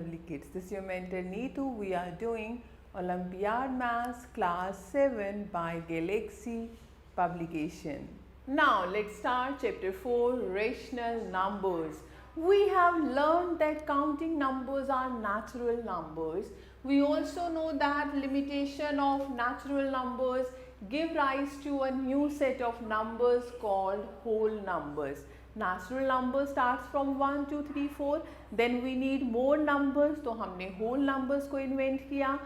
lovely kids. This is your mentor Neetu. We are doing Olympiad Maths Class 7 by Galaxy Publication. Now let's start Chapter 4, Rational Numbers. We have learned that counting numbers are natural numbers. We also know that limitation of natural numbers give rise to a new set of numbers called whole numbers. Natural number starts from 1, 2, 3, 4. Then we need more numbers. तो हमने whole numbers को invent किया.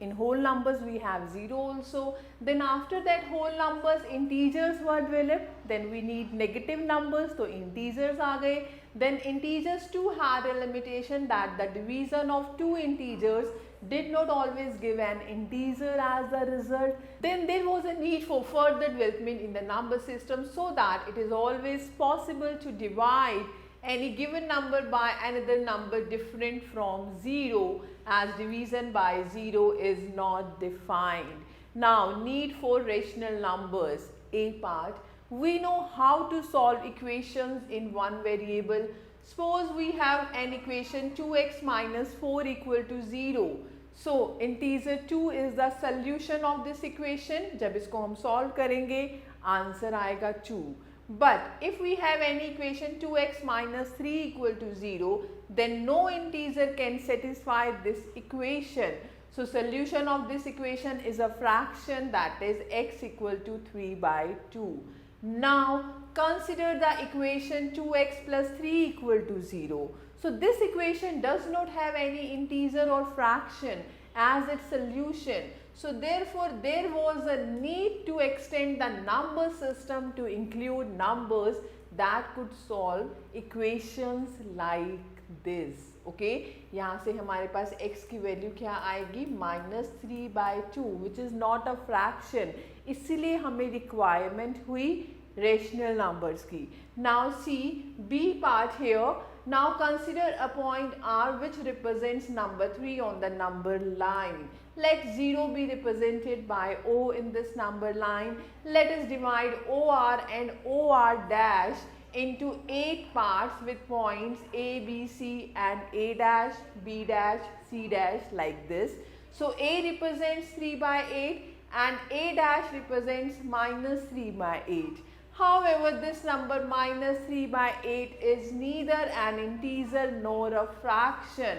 In whole numbers we have 0 also. Then after that whole numbers integers were developed. Then we need negative numbers. So integers आ गए. Then integers too had a limitation that the division of two integers did not always give an integer as the result. Then there was a need for further development in the number system so that it is always possible to divide any given number by another number different from 0, as division by 0 is not defined. Now need for rational numbers. A part. We know how to solve equations in one variable. Suppose we have an equation 2x minus 4 equal to 0. So integer 2 is the solution of this equation. जब इसको हम solve करेंगे answer आएगा 2. But if we have any equation 2x minus 3 equal to 0, then no integer can satisfy this equation. So solution of this equation is a fraction, that is x equal to 3 by 2. Now consider the equation 2x plus 3 equal to 0. So this equation does not have any integer or fraction as its solution. So therefore there was a need to extend the number system to include numbers that could solve equations like this. Okay, यहाँ से हमारे पास x की value क्या आएगी -3/2 which is not a fraction. इसीलिए हमें requirement हुई rational numbers की. Now see B part here. Now consider a point R which represents number 3 on the number line. Let 0 be represented by O in this number line. Let us divide OR and OR dash into 8 parts with points A, B, C and A dash, B dash, C dash like this. So A represents 3 by 8 and A dash represents -3 by 8. However, this number -3 by 8 is neither an integer nor a fraction.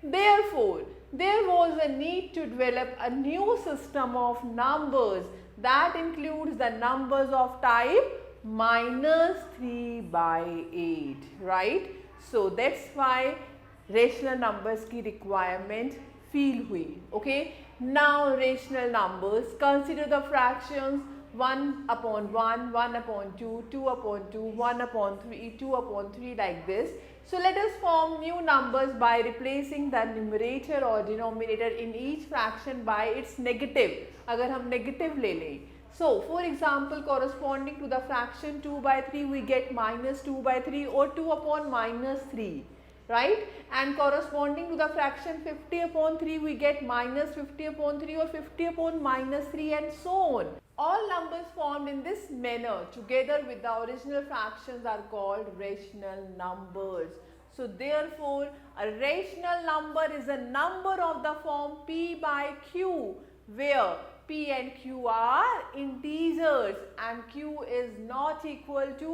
Therefore, there was a need to develop a new system of numbers that includes the numbers of type -3 by 8, right? So that's why rational numbers की requirement feel हुई. Okay. Now rational numbers, consider the fractions 1/1, 1/2, 2/2, 1/3, 2/3 like this. So let us form new numbers by replacing the numerator or denominator in each fraction by its negative. अगर हम negative ले लें. So for example, corresponding to the fraction 2/3 we get -2/3 or 2/3. Right, and corresponding to the fraction 50/3 we get -50/3 or 50/-3 and so on. All numbers formed in this manner together with the original fractions are called rational numbers. So therefore a rational number is a number of the form P by Q where P and Q are integers and Q is not equal to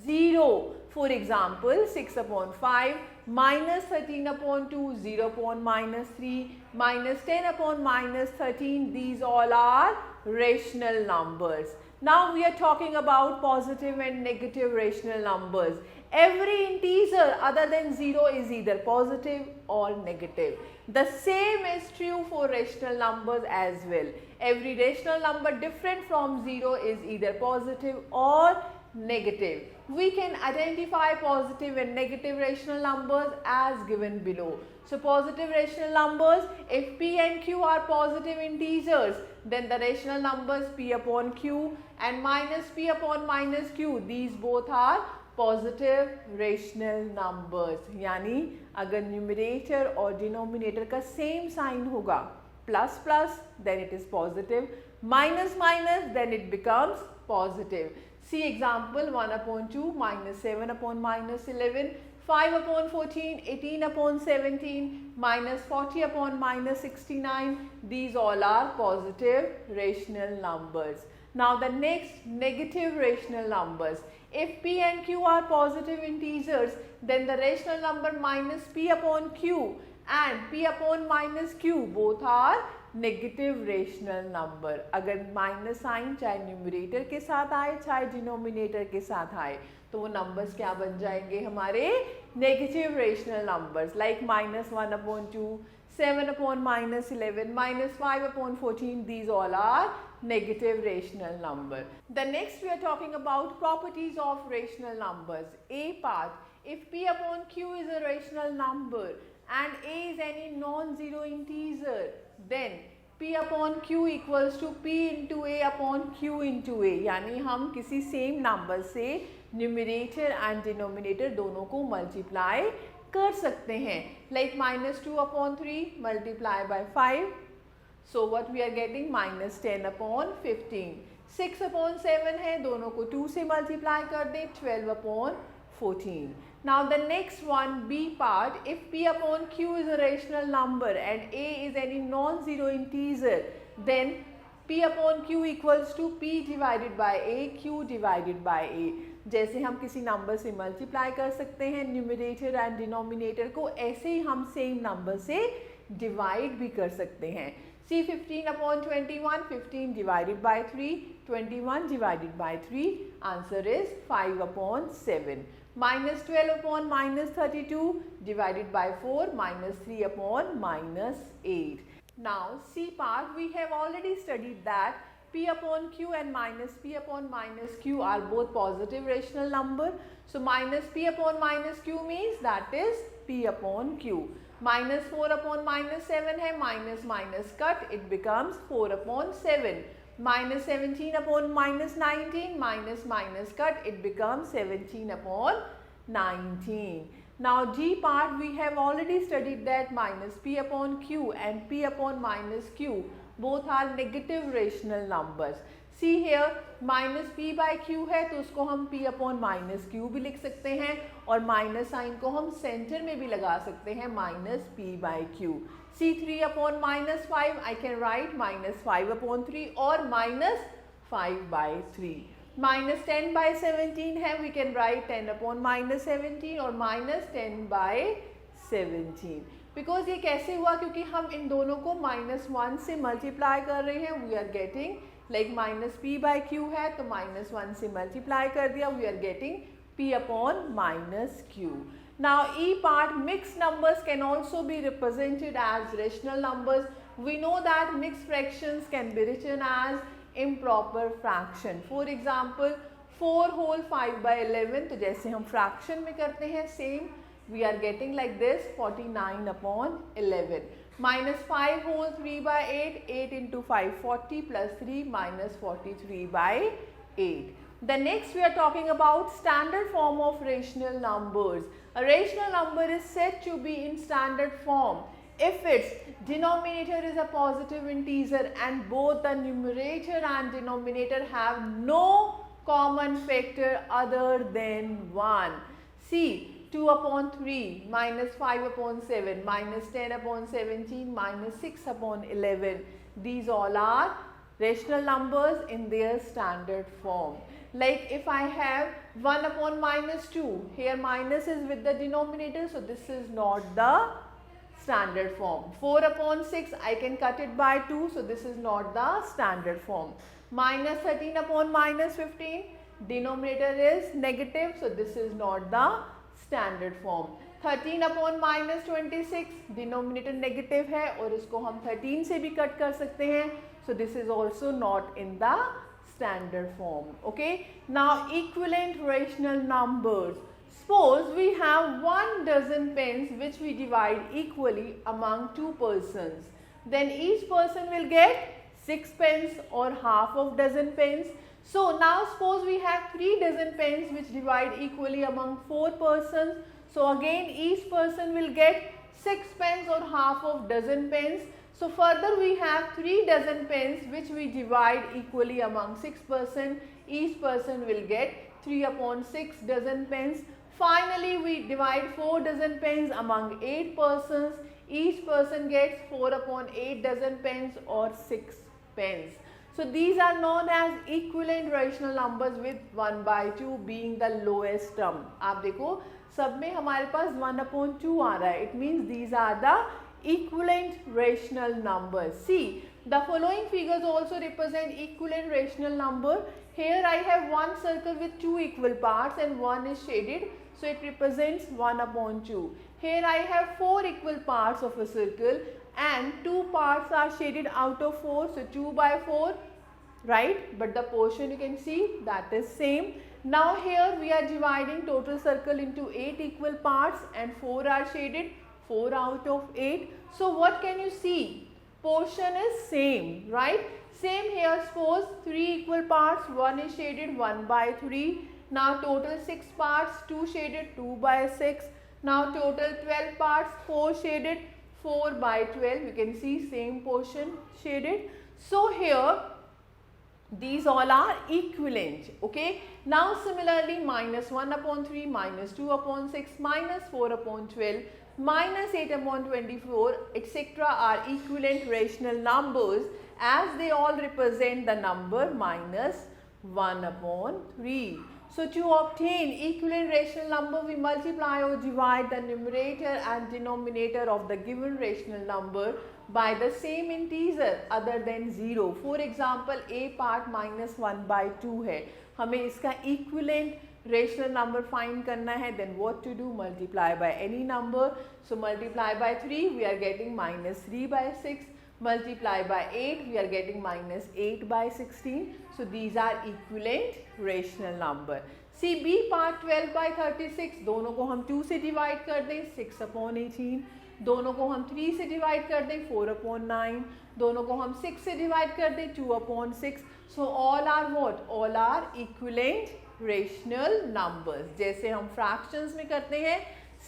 0. For example, 6/5, -13/2, 0/-3, -10/-13, these all are rational numbers. Now we are talking about positive and negative rational numbers. Every integer other than 0 is either positive or negative. The same is true for rational numbers as well. Every rational number different from 0 is either positive or negative. We can identify positive and negative rational numbers as given below. So positive rational numbers, if P and Q are positive integers, then the rational numbers P/Q and -P/-Q, these both are positive rational numbers. यानी अगर numerator और denominator का same sign होगा, plus plus then it is positive, minus minus then it becomes positive. See example 1/2 -7/-11, 5 upon 14, 18 upon 17, minus 40 upon minus 69. These all are positive rational numbers. Now the next, negative rational numbers. If p and q are positive integers, then the rational number minus p upon q and p upon minus q both are negative rational number. अगर minus sign चाहे numerator के साथ आए चाहे denominator के साथ आए तो वो नंबर्स क्या बन जाएंगे हमारे negative rational numbers. Like minus 1 upon 2, 7 upon minus 11, minus 5 upon 14. These all are negative rational number. The next we are talking about properties of rational numbers. A part, if p upon q is a rational number and a is any non-zero integer, then p upon q equals to p into a upon q into a. यानी हम किसी same number से numerator and denominator दोनों को multiply कर सकते हैं. Like minus 2 upon 3 multiply by 5. So what we are getting minus 10 upon 15. 6 upon 7 है, दोनों को 2 से मल्टीप्लाई कर दें, 12 upon 14. Now the next one, B part, if p upon q is a rational number and a is any non-zero integer, then p upon q equals to p divided by a, q divided by a. जैसे हम किसी number से multiply कर सकते हैं numerator and denominator को, ऐसे ही हम सेम नंबर से डिवाइड भी कर सकते हैं. See 15 upon 21, 15 divided by 3, 21 divided by 3, answer is 5 upon 7. Minus 12 upon minus 32 divided by 4, minus 3 upon minus 8. Now C part, we have already studied that p upon q and minus p upon minus q are both positive rational number. So minus p upon minus q means that is p upon q. Minus 4 upon minus 7 है, minus minus cut, it becomes 4 upon 7. Minus 17 upon minus 19, minus minus cut, it becomes 17 upon 19. Now D part, we have already studied that minus p upon q and p upon minus q both are negative rational numbers. See here, minus P by Q है तो उसको हम p upon minus Q भी लिख सकते हैं और minus sign को हम सेंटर में भी लगा सकते हैं minus P by Q. See 3 upon minus 5, I can write minus 5 upon 3 और माइनस 5 बाई 3. माइनस 10 बाई 17 है, we can write 10 upon minus 17 और माइनस 10 बाई 17. बिकॉज ये कैसे हुआ, क्योंकि हम इन दोनों को माइनस 1 से मल्टीप्लाई कर रहे हैं. We are getting like minus P by Q है तो माइनस 1 से मल्टीप्लाई कर दिया, we are getting p upon minus Q. Now E part, mix numbers can also be represented as rational numbers. We know that mix fractions can be written as improper fraction. For example 4 whole 5 by 11, तो जैसे हम fraction में करते हैं same we are getting like this 49 upon 11. Minus 5 whole 3 by 8, 8 into 5 40 plus 3 minus 43 by 8. The next we are talking about standard form of rational numbers. A rational number is said to be in standard form if its denominator is a positive integer and both the numerator and denominator have no common factor other than 1. See, 2 upon 3, minus 5 upon 7, minus 10 upon 17, minus 6 upon 11. These all are rational numbers in their standard form. Like if I have 1 upon minus 2, here minus is with the denominator, so this is not the standard form. 4 upon 6, I can cut it by 2, so this is not the standard form. Minus 13 upon minus 15, denominator is negative, so this is not the standard form. 13 upon minus 26, denominator negative है और इसको हम 13 से भी cut कर सकते हैं, so this is also not in the standard form. Okay, now equivalent rational numbers. Suppose we have 1 dozen pens which we divide equally among 2 persons. Then each person will get 6 pens or half of dozen pens. So now suppose we have 3 dozen pens which divide equally among 4 persons. So again each person will get 6 pens or half of dozen pens. So further we have 3 dozen pens which we divide equally among 6 persons. Each person will get 3 upon 6 dozen pens. Finally, we divide 4 dozen pens among 8 persons. Each person gets 4 upon 8 dozen pens or 6 pens. So these are known as equivalent rational numbers with 1 by 2 being the lowest term. आप देखो सब में हमारे पास 1 upon 2 आ रहा है. It means these are the equivalent rational numbers. See, the following figures also represent equivalent rational number. Here I have one circle with 2 equal parts and one is shaded, so it represents 1 upon 2. Here I have 4 equal parts of a circle and 2 parts are shaded out of 4, so 2 by 4, right? But the portion you can see that is same. Now here we are dividing total circle into 8 equal parts and 4 are shaded, 4 out of 8. So what can you see? Portion is same, right? Same here, suppose 3 equal parts, 1 is shaded, 1 by 3. Now total 6 parts, 2 shaded, 2 by 6. Now total 12 parts, 4 shaded, 4 by 12. You can see same portion shaded. So here these all are equivalent. Okay. Now similarly minus 1 upon 3, minus 2 upon 6, minus 4 upon 12, minus 8 upon 24, etc. are equivalent rational numbers as they all represent the number minus 1 upon 3. So to obtain equivalent rational number, we multiply or divide the numerator and denominator of the given rational number by the same integer other than 0. For example, a part minus 1 by 2 है, हमें इसका equivalent rational number find करना है. Then what to do? Multiply by any number. So multiply by 3, we are getting minus 3 by 6. Multiply by 8, we are getting minus 8 by 16. So these are equivalent rational number. See, B part 12 by 36, दोनों को हम 2 से divide कर दें, 6 upon 18. दोनों को हम 3 से divide कर दें, 4 upon 9. दोनों को हम 6 से divide कर दें, 2 upon 6. So all are what? All are equivalent rational numbers. जैसे हम fractions में करते हैं,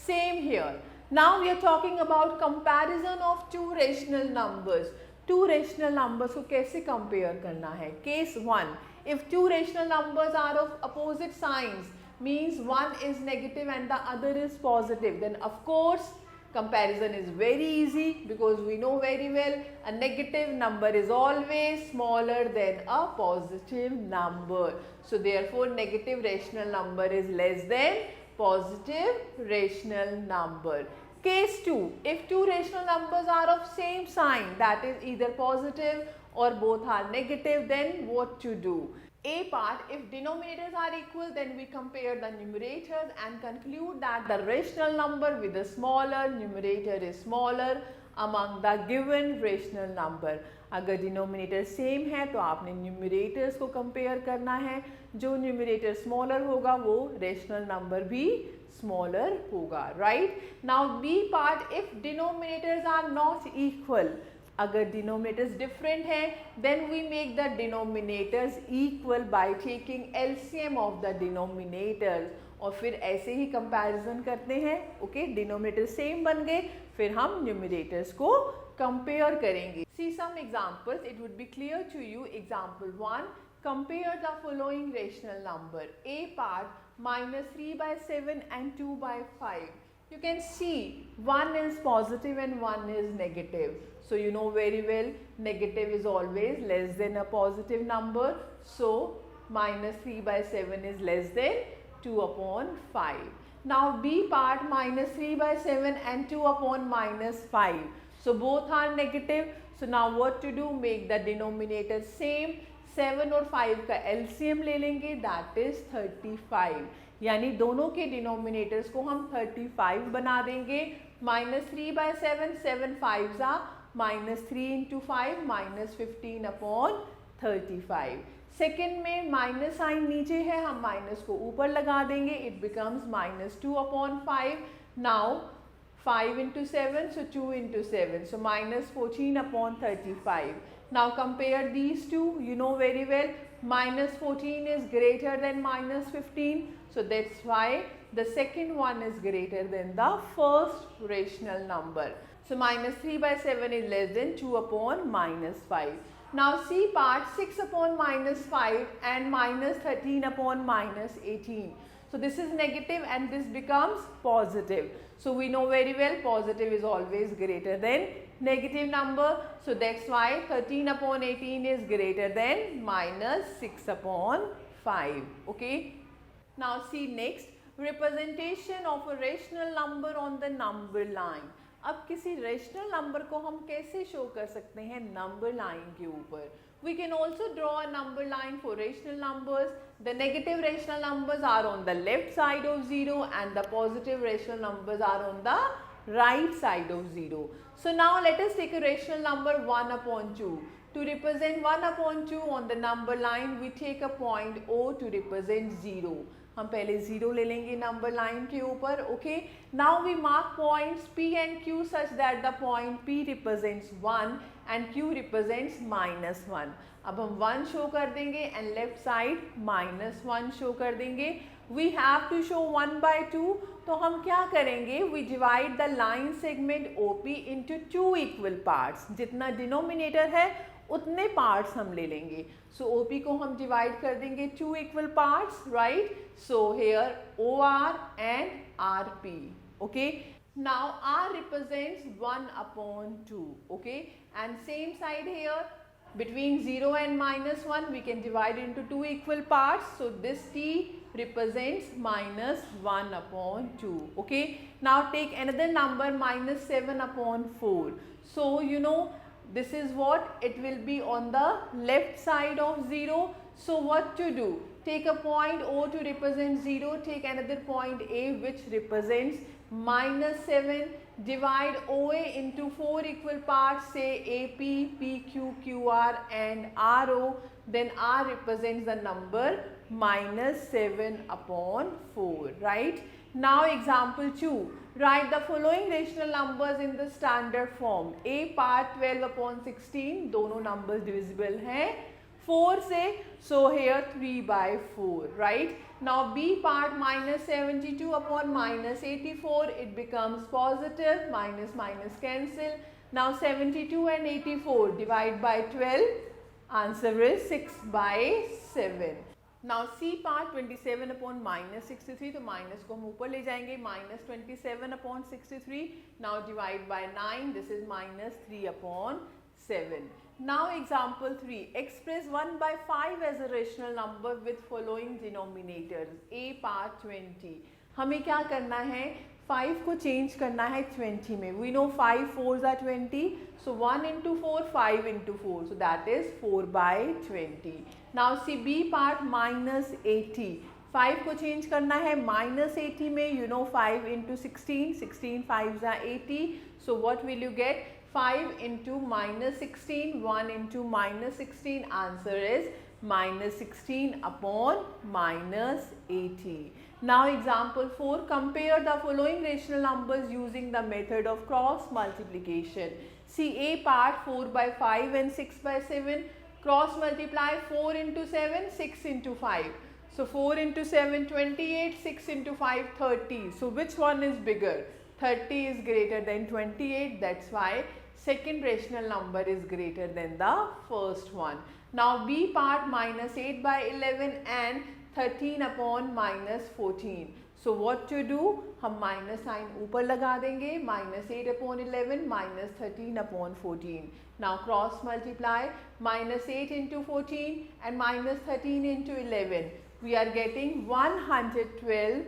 same here. Now we are talking about comparison of two rational numbers. Two rational numbers को कैसे compare करना है? Case 1. If two rational numbers are of opposite signs, means one is negative and the other is positive, then of course comparison is very easy because we know very well a negative number is always smaller than a positive number. So therefore negative rational number is less than positive rational number. Case 2. If two rational numbers are of same sign, that is either positive or both are negative, then what to do? A part, if denominators are equal, then we compare the numerators and conclude that the rational number with the smaller numerator is smaller among the given rational number. अगर denominator same है तो आपने numerators को compare करना है. जो numerator smaller होगा वो रेशनल नंबर भी स्मॉलर होगा, right. Now B part, if denominators are not equal, अगर डिनोमिनेटर्स डिफरेंट हैं, then we make the denominators equal by taking LCM of the denominators, और फिर ऐसे ही कंपैरिजन करते हैं. ओके, डिनोमिनेटर सेम बन गए, फिर हम न्यूमरेटर्स को कंपेयर करेंगे. See some examples, it would be clear to you. Example 1, compare the following rational number. A part minus 3 by 7 and 2 by 5. You can see one is positive and one is negative. So you know very well negative is always less than a positive number. So minus 3 by 7 is less than 2 upon 5. Now B part minus 3 by 7 and 2 upon minus 5. So both are negative. So now what to do? Make the denominator same. 7 और 5 का LCM ले लेंगे, that is 35. यानी दोनों के denominators को हम 35 बना देंगे. minus 3 by 7, 7 5s are minus 3 into 5, minus 15 upon 35. Second में माइनस साइन नीचे है, हम माइनस को ऊपर लगा देंगे, it becomes minus 2 upon 5. Now 5 into 7, so 2 into 7, so minus 14 upon 35. Now compare these two, you know very well, minus 14 is greater than minus 15, so that's why the second one is greater than the first rational number. So minus 3 by 7 is less than 2 upon minus 5. Now C part, 6 upon minus 5 and minus 13 upon minus 18. So this is negative and this becomes positive. So we know very well positive is always greater than negative number. So that's why 13 upon 18 is greater than minus 6 upon 5. Okay. Now see next, representation of a rational number on the number line. अब किसी rational number को हम कैसे show कर सकते हैं number line के ऊपर. We can also draw a number line for rational numbers. The negative rational numbers are on the left side of 0 and the positive rational numbers are on the right side of 0. So now let us take a rational number 1 upon 2. To represent 1 upon 2 on the number line, we take a point O to represent 0. हम पहले 0 ले लेंगे number line के ऊपर. Okay, now we mark points P and Q such that the point P represents 1 and Q represents -1. अब हम 1 show कर देंगे एंड लेफ्ट साइड -1 शो कर देंगे. वी हैव टू शो 1/2, तो हम क्या करेंगे, we divide the line segment OP into 2 equal parts. जितना डिनोमिनेटर है उतने पार्ट्स हम ले लेंगे. सो OP को हम डिवाइड कर देंगे 2 equal parts, right. So here OR and RP. Okay, now R represents 1 upon 2. okay, and same side here between 0 and -1 we can divide into 2 equal parts. So this T represents -1 upon 2. okay, now take another number -7 upon 4. So you know this is what it will be on the left side of 0. So what to do, take a point O to represent 0, take another point A which represents -7, divide OA into 4 equal parts, say AP, PQ, QR and RO. Then R represents the number -7 upon 4, right. Now example 2, write the following rational numbers in the standard form. A part 12 upon 16, दोनों numbers divisible हैं 4 से, so here 3/4, right. Now B part -72 upon -84, it becomes positive, minus cancel. Now 72 and 84 divide by 12, answer is 6/7. Now C part 27 upon -63, तो minus को हम ऊपर ले जाएंगे, -27 upon 63. Now divide by 9, this is -3 upon 7. Now example 3, express 1/5 as a rational number with following denominators. A part 20, हमें क्या करना है, 5 को चेंज करना है 20 में. We know 5 4s are 20, so 1 into 4, 5 into 4, so that is 4/20. Now see B part -80, 5 को change करना है -80 में. You know 5 into 16, 16 5s are 80, so what will you get, 5 into -16, 1 into -16, answer is -16 upon -80. Now example 4, compare the following rational numbers using the method of cross multiplication. See A part 4/5 and 6/7, cross multiply 4 into 7, 6 into 5. So 4 into 7 28, 6 into 5 30. So which one is bigger? 30 is greater than 28, that's why second rational number is greater than the first one. Now B part -8/11 and 13 upon -14. So what to do, हम minus sign ऊपर लगा देंगे, -8 upon 11 -13 upon 14. Now cross multiply, -8 into 14 and -13 into 11. We are getting 112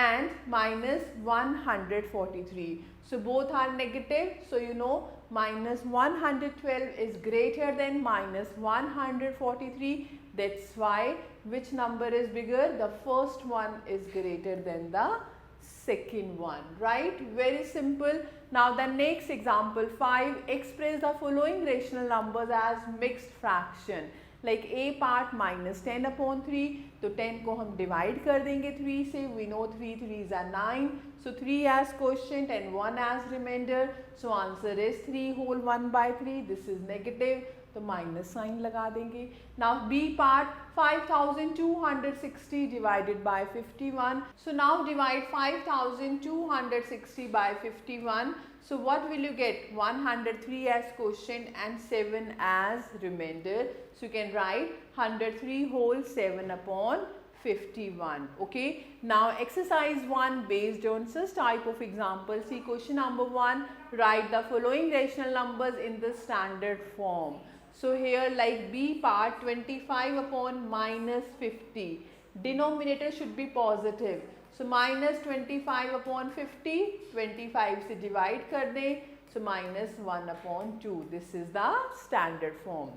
and -143. So both are negative. So you know -112 is greater than -143. That's why which number is bigger? The first one is greater than the second one, right? Very simple. Now the next example 5, express the following rational numbers as mixed fraction. Like A part -10 upon 3, तो 10 को हम divide कर देंगे 3 से. We know 3 3s are 9, so 3 as quotient and 1 as remainder. So answer is 3 whole 1/3. This is negative, तो minus sign लगा देंगे. Now B part 5260 divided by 51. So now divide 5260 by 51. So what will you get? 103 as quotient and 7 as remainder. So you can write 103 whole 7 upon 51. Okay, now exercise 1 based on such type of example. See question number 1, write the following rational numbers in the standard form. So here like B part 25 upon minus 50, denominator should be positive. So minus 25 upon 50, 25 से divide कर दें, so minus 1 upon 2. This is the standard form.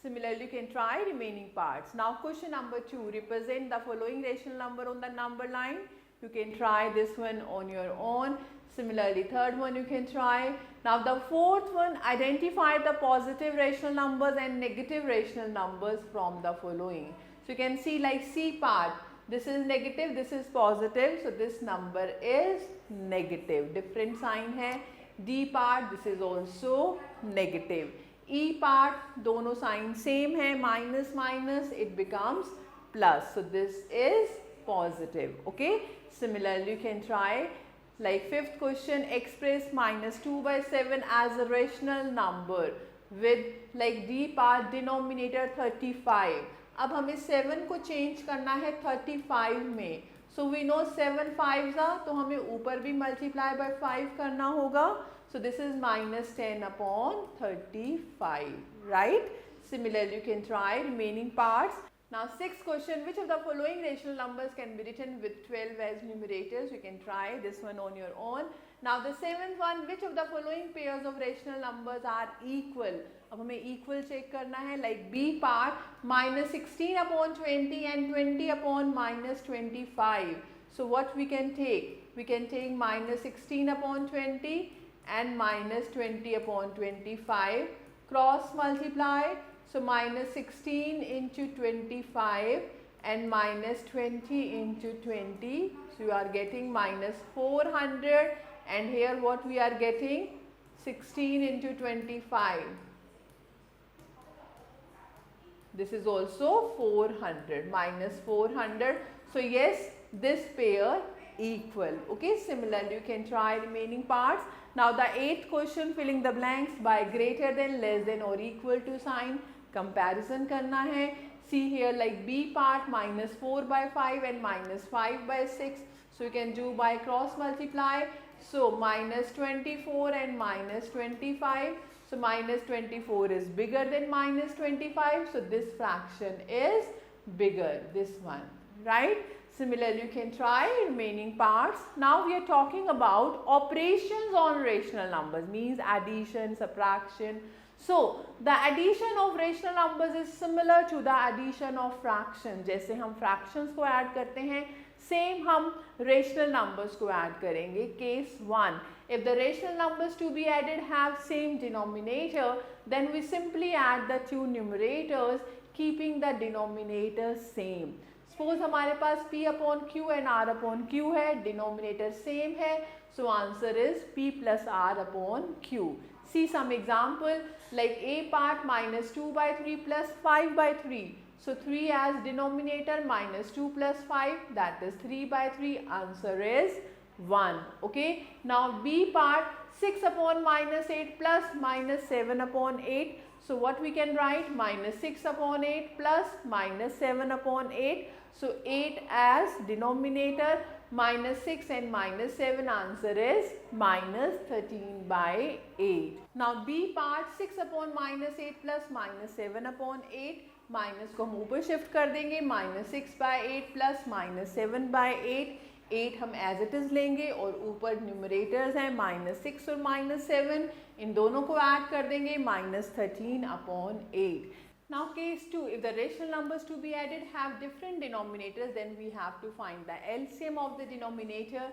Similarly, you can try remaining parts. Now question number 2, represent the following rational number on the number line. You can try this one on your own. Similarly, third one you can try. Now the fourth one, identify the positive rational numbers and negative rational numbers from the following. So you can see like C part, this is negative, this is positive, so this number is negative. Different sign hai. D part, this is also negative. E part, दोनों sign same है, minus minus, it becomes plus. So this is positive. Okay. Similarly, you can try like fifth question, express minus 2 by 7 as a rational number with like D part denominator 35. अब हमें 7 को change करना है 35 में. So we know 7 5s are, तो हमें ऊपर भी multiply by 5 करना होगा. So this is minus 10 upon 35, right? Similarly, you can try remaining parts. Now sixth question, which of the following rational numbers can be written with 12 as numerators? You can try this one on your own. Now the seventh one, which of the following pairs of rational numbers are equal? अब हमें equal check करना है, like B part minus 16 upon 20 and 20 upon minus 25. So what we can take? We can take minus 16 upon 20 and minus 20 upon 25, cross multiply, so minus 16 into 25 and minus 20 into 20, so you are getting minus 400, and here what we are getting, 16 into 25, this is also 400, minus 400, so yes, this pair equal. Okay, similarly you can try remaining parts. Now the eighth question, filling the blanks by greater than, less than or equal to sign, comparison करना है. See here like B part minus 4 by 5 and minus 5 by 6. So you can do by cross multiply. So minus 24 and minus 25. So minus 24 is bigger than minus 25. So this fraction is bigger, this one, right? Similarly, you can try remaining parts. Now we are talking about operations on rational numbers, means addition, subtraction. So the addition of rational numbers is similar to the addition of fractions. जैसे हम fractions को add करते हैं, same हम rational numbers को add करेंगे. Case 1, if the rational numbers to be added have same denominator, then we simply add the two numerators, keeping the denominator same. Suppose हमारे पास P upon Q and R upon Q है, denominator same है, so answer is P plus R upon Q. See some example like A part minus 2 by 3 plus 5 by 3. So 3 as denominator minus 2 plus 5, that is 3 by 3, answer is 1. Okay. Now B part 6 upon minus 8 plus minus 7 upon 8. So what we can write, minus 6 upon 8 plus minus 7 upon 8. So 8 as denominator, minus 6 and minus 7, answer is minus 13 by 8. Now B part 6 upon minus 8 plus minus 7 upon 8. Minus को हम ऊपर shift कर देंगे, minus 6 by 8 plus minus 7 by 8. 8 हम as it is लेंगे और ऊपर numerators हैं माइनस 6 और माइनस 7, इन दोनों को ऐड कर देंगे, minus 13 upon 8. Now case 2, if the rational numbers to be added have different denominators, then we have to find the LCM of the denominator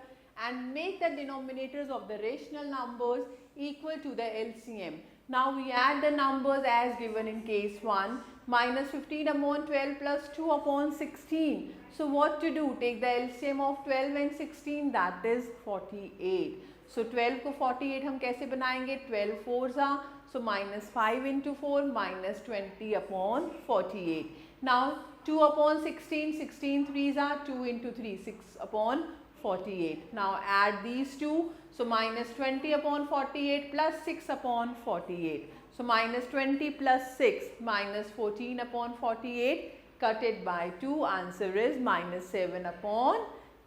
and make the denominators of the rational numbers equal to the LCM. Now we add the numbers as given in case 1, minus 15 upon 12 plus 2 upon 16. So what to do? Take the LCM of 12 and 16, that is 48. So 12 को 48 हम कैसे बनाएंगे? 12 4s are, so minus 5 into 4, minus 20 upon 48. Now 2 upon 16, 16 3s are, 2 into 3, 6 upon 48. Now add these two, so minus 20 upon 48 plus 6 upon 48. So minus 20 plus 6, minus 14 upon 48. cut it by 2, answer is minus 7 upon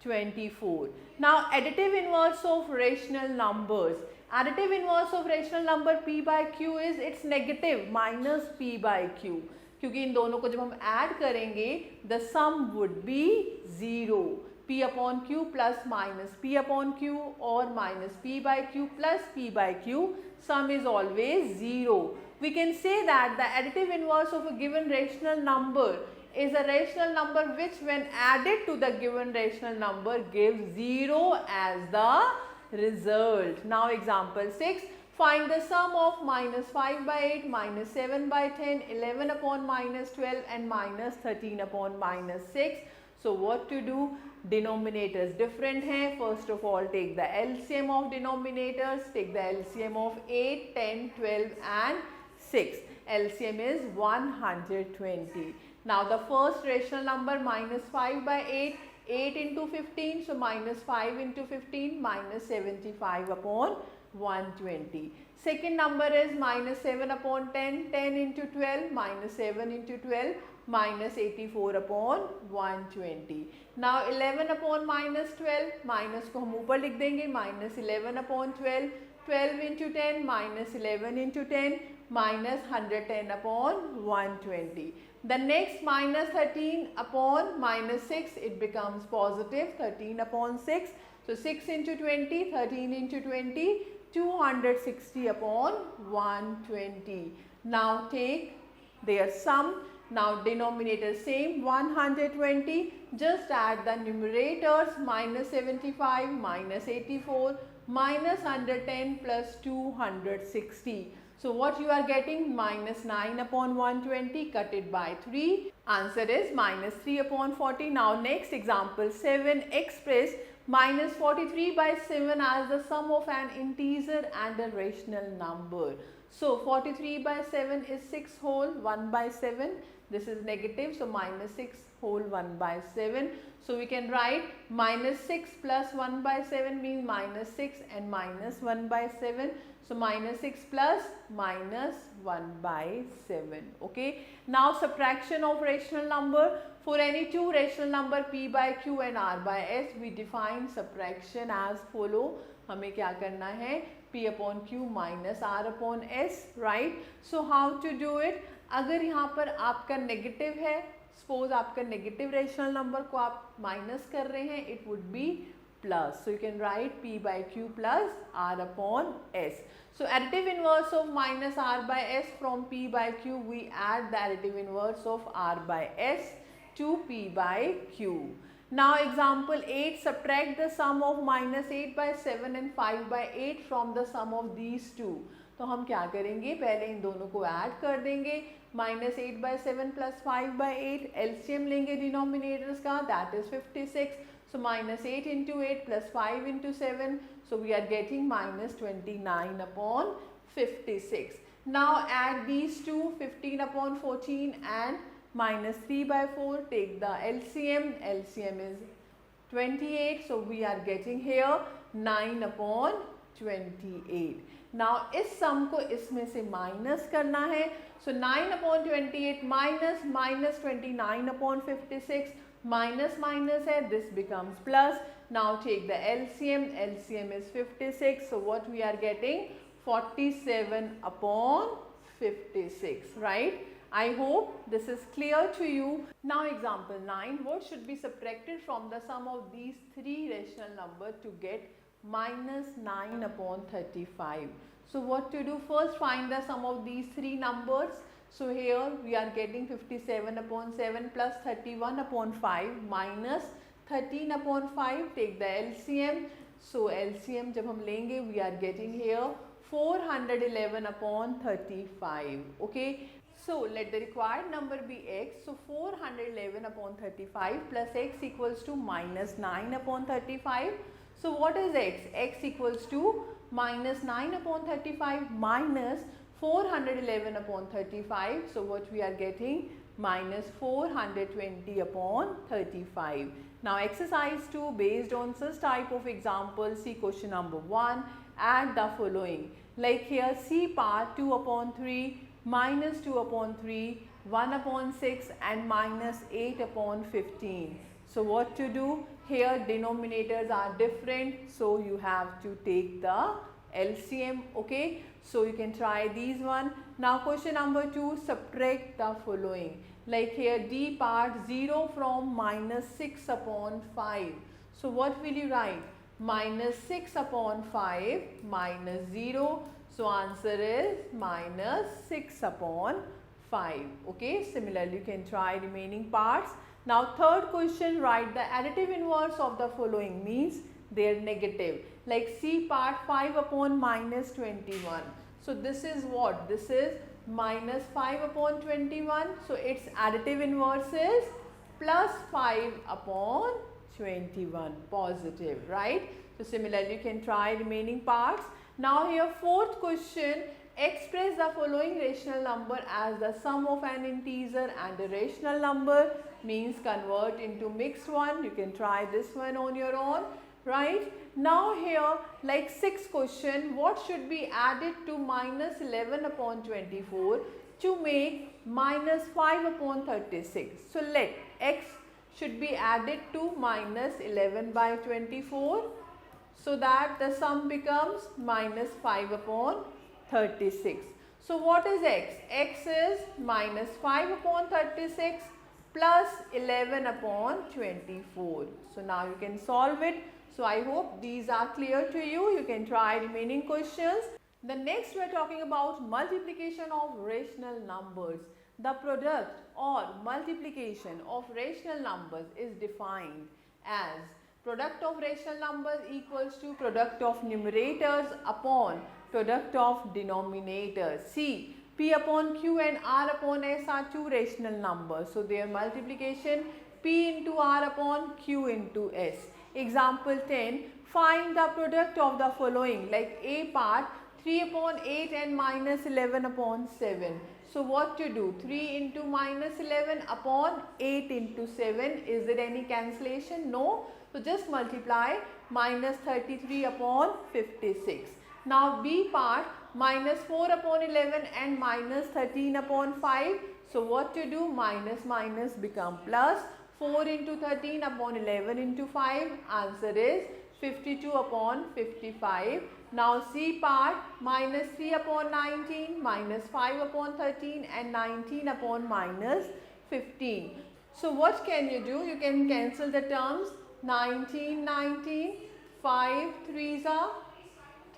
24. Now additive inverse of rational numbers. Additive inverse of rational number p by q is its negative minus p by q. क्योंकि इन दोनों को जब हम add करेंगे the sum would be 0. p upon q plus minus p upon q or minus p by q plus p by q, sum is always 0. We can say that the additive inverse of a given rational number is a rational number which when added to the given rational number gives 0 as the result. Now example 6. Find the sum of minus 5 by 8, minus 7 by 10, 11 upon minus 12 and minus 13 upon minus 6. So what to do? Denominators different हैं. First of all take the LCM of denominators. Take the LCM of 8, 10, 12 and 6. LCM is 120. Now the first rational number minus 5 by 8, 8 into 15, so minus 5 into 15, minus 75 upon 120. Second number is minus 7 upon 10, 10 into 12, minus 7 into 12, minus 84 upon 120. Now 11 upon minus 12, minus को हम ऊपर लिख देंगे, minus 11 upon 12, 12 into 10, minus 11 into 10, minus 110 upon 120. The next minus 13 upon minus 6, it becomes positive 13 upon 6. So 6 into 20, 13 into 20, 260 upon 120. Now take their sum. Now denominator same 120. Just add the numerators minus 75, minus 84, minus 110 plus 260. So what you are getting? Minus 9 upon 120, cut it by 3. Answer is minus 3 upon 40. Now next example 7. Express minus 43 by 7 as the sum of an integer and a rational number. So 43 by 7 is 6 whole 1 by 7. This is negative, so minus 6 whole 1 by 7. So we can write minus 6 plus 1 by 7 means minus 6 and minus 1 by 7. So minus 6 plus minus 1 by 7. Okay. Now subtraction of rational number. For any two rational number p by q and r by s, we define subtraction as follow. हमें क्या करना है? p upon q minus r upon s, right? So how to do it? अगर यहाँ पर आपका negative है, suppose आपका नेगेटिव रेशनल नंबर को आप माइनस कर रहे हैं, it would be plus. So you can write p by q plus r upon s. So additive inverse of minus r by s from p by q, we add the additive inverse of r by s to p by q. Now example 8, subtract the sum of minus 8 by 7 and 5 by 8 from the sum of these two. तो हम क्या करेंगे? पहले इन दोनों को add कर देंगे. minus 8 by 7 plus 5 by 8, LCM लेंगे डिनोमिनेटर्स का, that is 56. So minus 8 into 8 plus 5 into 7. So we are getting minus 29 upon 56. Now add these two, 15 upon 14 and minus 3 by 4. Take the LCM. LCM is 28. So we are getting here 9 upon 28. Now इस sum को इसमें से minus करना है. So 9 upon 28 minus minus 29 upon 56. Minus minus है, this becomes plus. Now take the LCM. LCM is 56. So what we are getting? 47 upon 56, right? I hope this is clear to you. Now example 9. What should be subtracted from the sum of these three rational numbers to get minus 9 upon 35? So what to do? First find the sum of these three numbers. So here we are getting 57 upon 7 plus 31 upon 5 minus 13 upon 5. Take the LCM. So LCM जब हम लेंगे, we are getting here 411 upon 35. Okay. So let the required number be x. So 411 upon 35 plus x equals to minus 9 upon 35. So what is x? X equals to minus 9 upon 35 minus 411 upon 35. So what we are getting? Minus 420 upon 35. Now exercise 2, based on such type of example, see question number 1, add the following. Like here, C part 2 upon 3 minus 2 upon 3 1 upon 6 and minus 8 upon 15. So what to do? Here denominators are different, so you have to take the LCM, okay. So you can try these one. Now question number 2, subtract the following. Like here D part, 0 from minus 6 upon 5. So what will you write? Minus 6 upon 5 minus 0. So answer is minus 6 upon 5. Okay, similarly you can try remaining parts. Now third question, write the additive inverse of the following, means they are negative. Like C part, 5 upon minus 21. So this is what? This is minus 5 upon 21. So its additive inverse is plus 5 upon 21, positive, right? So similarly you can try remaining parts. Now here fourth question, express the following rational number as the sum of an integer and a rational number, means convert into mixed one. You can try this one on your own, right? Now here like sixth question, what should be added to minus 11 upon 24 to make minus 5 upon 36? So let x should be added to minus 11 by 24 so that the sum becomes minus 5 upon 36. So what is x? X is minus 5 upon 36 plus 11 upon 24. So now you can solve it. So I hope these are clear to you. You can try remaining questions. The next we are talking about multiplication of rational numbers. The product or multiplication of rational numbers is defined as product of rational numbers equals to product of numerators upon product of denominators. See, P upon Q and R upon S are two rational numbers. So their multiplication P into R upon Q into S. Example 10, find the product of the following, like A part, 3 upon 8 and minus 11 upon 7. So what to do? 3 into minus 11 upon 8 into 7. Is there any cancellation? No. So just multiply minus 33 upon 56. Now B part, minus 4 upon 11 and minus 13 upon 5. So what to do? Minus minus become plus. 4 into 13 upon 11 into 5. Answer is 52 upon 55. Now C part, minus 3 upon 19, minus 5 upon 13 and 19 upon minus 15. So what can you do? You can cancel the terms. 19, 19, 5 3s are,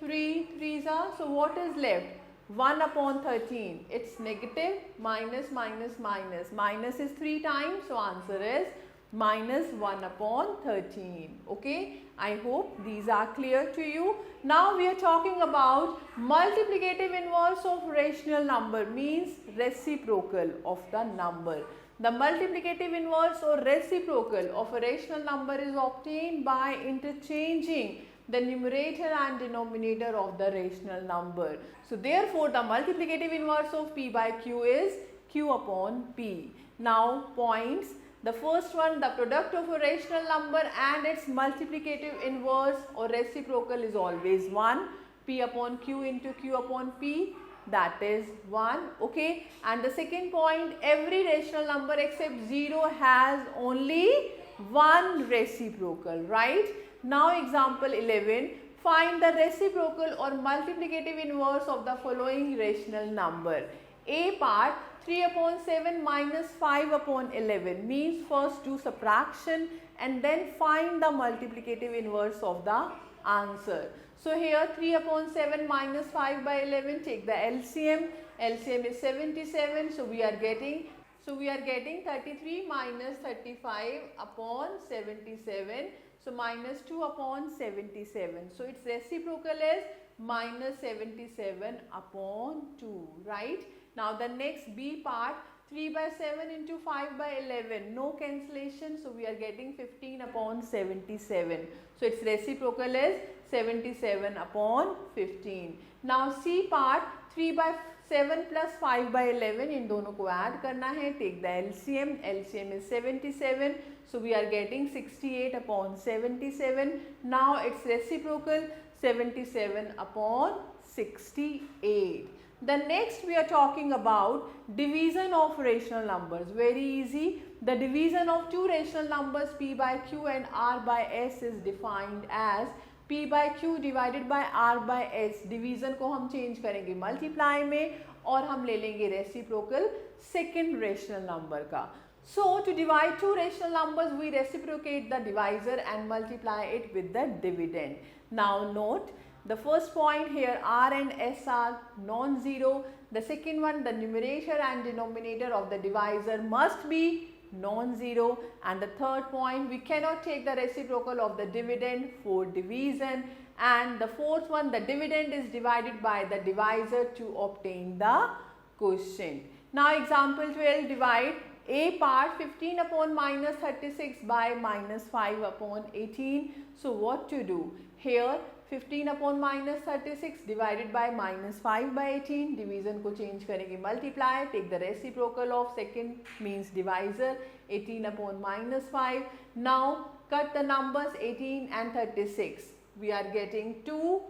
3 3s are. So what is left? 1 upon 13. It's negative, minus minus minus. Minus is 3 times. So answer is minus 1 upon 13. Okay, I hope these are clear to you. Now we are talking about multiplicative inverse of rational number, means reciprocal of the number. The multiplicative inverse or reciprocal of a rational number is obtained by interchanging the numerator and denominator of the rational number. So therefore the multiplicative inverse of P by Q is Q upon P. Now points. The first one, the product of a rational number and its multiplicative inverse or reciprocal is always 1. P upon Q into Q upon P, that is 1. Okay. And the second point, every rational number except 0 has only one reciprocal, right? Now example 11, find the reciprocal or multiplicative inverse of the following rational number. A part, 3 upon 7 minus 5 upon 11, means first do subtraction and then find the multiplicative inverse of the answer. So here 3 upon 7 minus 5 by 11, take the LCM. LCM is 77. So we are getting 33 minus 35 upon 77. So minus 2 upon 77. So its reciprocal is minus 77 upon 2, right? Now the next B part, 3 by 7 into 5 by 11, no cancellation. So we are getting 15 upon 77. So its reciprocal is 77 upon 15. Now C part, 3 by 7 plus 5 by 11, इन दोनों को add करना है. Take the LCM. LCM is 77. So we are getting 68 upon 77. Now its reciprocal 77 upon 68. The next we are talking about division of rational numbers. Very easy. The division of two rational numbers p by q and r by s is defined as p by q divided by r by s. Division को हम change करेंगे multiply में और हम ले लेंगे reciprocal second rational number का. So to divide two rational numbers, we reciprocate the divisor and multiply it with the dividend. Now note, the first point here, r and s are non-zero. The second one, the numerator and denominator of the divisor must be non-zero. And the third point, we cannot take the reciprocal of the dividend for division. And the fourth one, the dividend is divided by the divisor to obtain the quotient. Now example 12, divide a part 15 upon minus 36 by minus 5 upon 18. So what to do? Here 15 upon minus 36 divided by minus 5 by 18. Division को change करेंगे multiply. Take the reciprocal of second means divisor 18 upon minus 5. Now cut the numbers 18 and 36. We are getting 2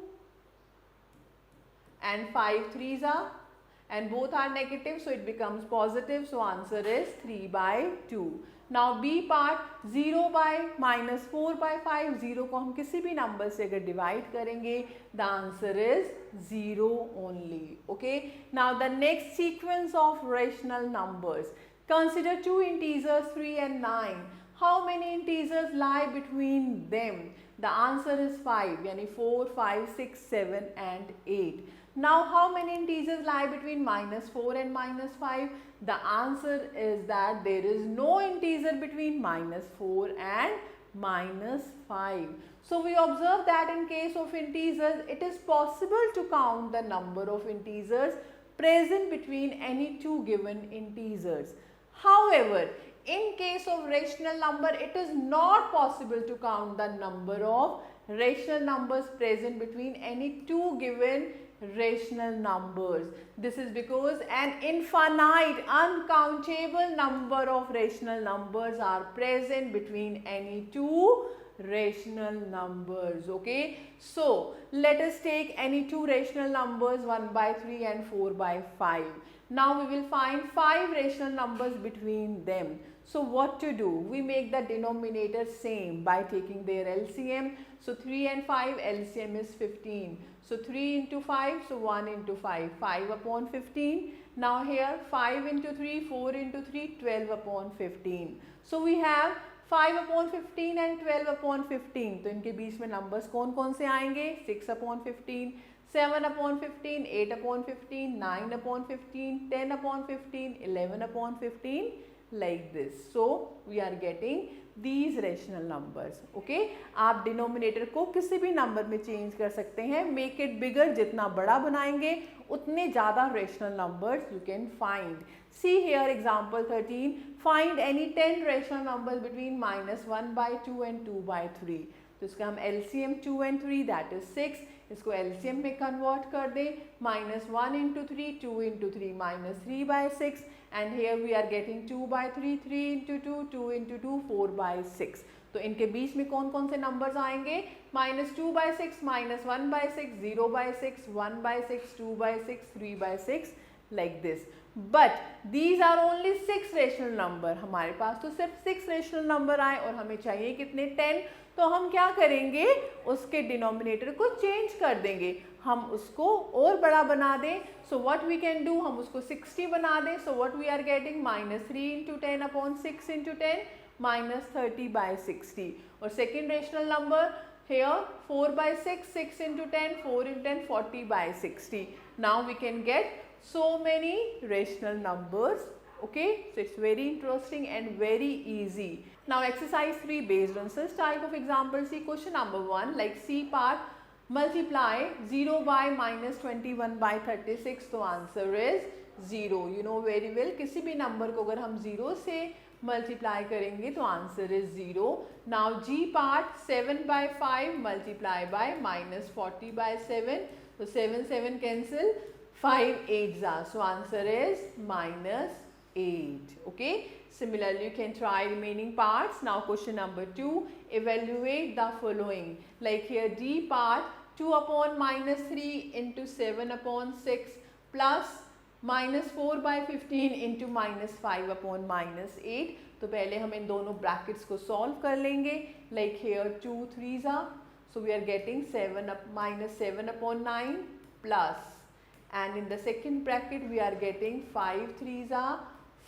and 5 threes are, and both are negative, so it becomes positive. So answer is 3 by 2. Now B part 0 by minus 4 by 5. 0 को हम किसी भी number से अगर divide करेंगे, the answer is 0 only. Okay. Now the next sequence of rational numbers. Consider two integers 3 and 9. How many integers lie between them? The answer is 5. यानी 4, 5, 6, 7 and 8. Now how many integers lie between minus 4 and minus 5? The answer is that there is no integer between minus 4 and minus 5. So we observe that in case of integers, it is possible to count the number of integers present between any two given integers. However, in case of rational number, it is not possible to count the number of rational numbers present between any two given rational numbers. This is because an infinite, uncountable number of rational numbers are present between any two rational numbers. Okay. So let us take any two rational numbers 1 by 3 and 4 by 5. Now we will find 5 rational numbers between them. So what to do? We make the denominator same by taking their LCM. So 3 and 5 LCM is 15. So 3 into 5, so 1 into 5, 5 upon 15. Now here 5 into 3, 4 into 3, 12 upon 15. So we have 5 upon 15 and 12 upon 15. तो इनके बीच में numbers कौन कौन से आएंगे? 6 upon 15, 7 upon 15, 8 upon 15, 9 upon 15, 10 upon 15, 11 upon 15, like this. So we are getting these rational numbers. Okay. आप denominator को किसी भी नंबर में चेंज कर सकते हैं. मेक इट बिगर, जितना बड़ा बनाएंगे उतने ज़्यादा rational numbers you can find. See here example 13. Find any 10 rational numbers between minus 1 by 2 and 2 by 3. तो इसका हम LCM 2 and 3 that is 6. इसको LCM में कन्वर्ट कर दें. minus 1 into 3, 2 into 3, minus 3 by 6. And here we are getting 2 by 3, 3 into 2, 2 into 2, 4 by 6. तो इनके बीच में कौन कौन से नंबर्स आएंगे? minus 2 by 6, minus 1 by 6, 0 by 6, 1 by 6, 2 by 6, 3 by 6, like this. But these are only 6 rational number. हमारे पास तो सिर्फ 6 rational number आए और हमें चाहिए कितने? 10. तो हम क्या करेंगे? उसके डिनोमिनेटर को चेंज कर देंगे. हम उसको और बड़ा बना दें. So what we can do? हम उसको 60 बना दें. So what we are getting? minus 3 into 10 upon 6 into 10, minus 30 by 60. और second rational number here 4 by 6, 6 into 10, 4 into 10, 40 by 60. Now we can get so many rational numbers. Okay, so it's very interesting and very easy. Now exercise 3 based on such type of example. See question number 1, like C part, multiply 0 by minus 21 by 36. तो answer is 0. You know very well, किसी भी number को अगर हम 0 से multiply करेंगे तो answer is 0. Now G part 7 by 5 multiply by minus 40 by 7. So 7 7 cancel, 5 8s are. So answer is minus 8. Okay. Similarly, you can try remaining parts. Now question number 2, evaluate the following. Like here D part 2 upon minus 3 into 7 upon 6 plus -4/15 into -5/-8। तो पहले हम इन दोनों brackets को solve कर लेंगे, like hair 2 3s are, so we are getting -7/9 plus, and in the second bracket we are getting 5 3s are,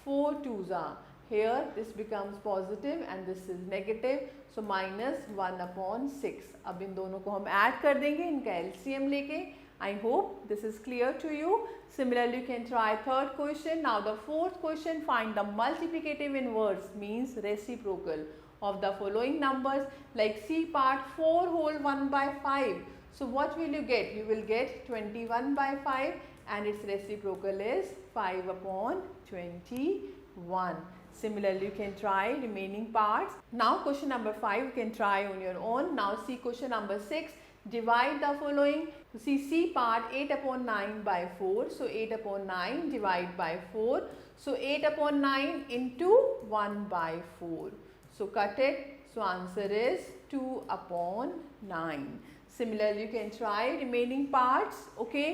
4 2s are. Here this becomes positive and this is negative, so -1/6. अब इन दोनों को हम add कर देंगे इनका LCM लेके. I hope this is clear to you. Similarly, you can try third question. Now the fourth question, find the multiplicative inverse, means reciprocal of the following numbers, like C part 4 whole 1/5. So what will you get? You will get 21/5 and its reciprocal is 5/21. Similarly, you can try remaining parts. Now question number 5 you can try on your own. Now see question number 6. Divide the following. So see C part 8/9/4. So 8/9 divide by 4. So 8/9 into 1/4. So cut it. So answer is 2/9. Similarly, you can try remaining parts. Okay.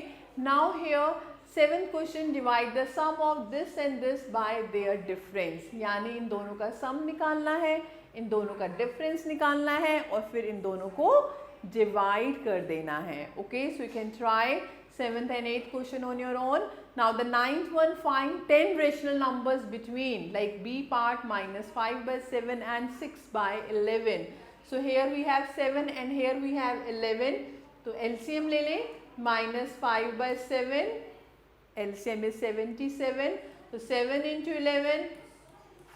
Now here 7th question, divide the sum of this and this by their difference. यानी इन दोनों का सम निकालना है, इन दोनों का difference निकालना है और फिर इन दोनों को डिवाइड कर देना है. Okay, so you can try 7th and 8th question on your own. Now the 9th one, find 10 rational numbers between, like B part -5/7 and 6/11. So here we have 7 and here we have 11. तो LCM ले लें. -5/7, LCM is 77. So 7 into 11,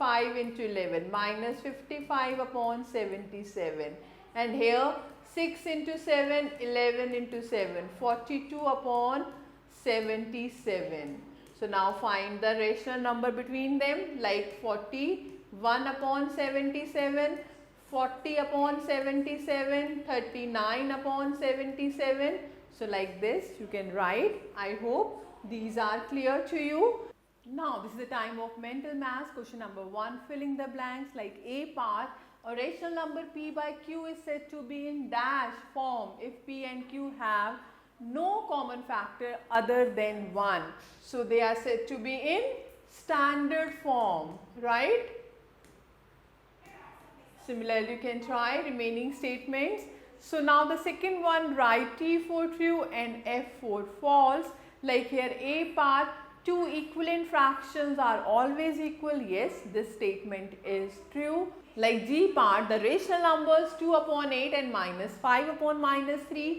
5 into 11, -55/77. And here 6 into 7, 11 into 7, 42/77. So now find the rational number between them, like 41/77, 40/77, 39/77. So like this you can write. I hope these are clear to you. Now this is the time of mental maths. Question number 1, filling the blanks, like A part, a rational number P by Q is said to be in dash form if P and Q have no common factor other than 1. So they are said to be in standard form, right? Similarly, you can try remaining statements. So now the second one, write T for true and F for false. Like here A part, 2 equivalent fractions are always equal. Yes, this statement is true. Like G part, the rational numbers 2/8 and -5/-3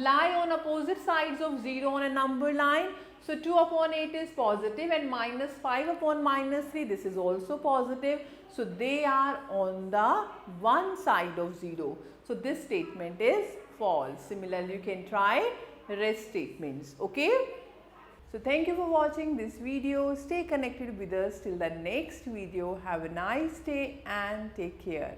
lie on opposite sides of 0 on a number line. So 2/8 is positive and -5/-3, this is also positive. So they are on the one side of 0. So this statement is false. Similarly, you can try rest statements. Okay. So thank you for watching this video. Stay connected with us till the next video. Have a nice day and take care.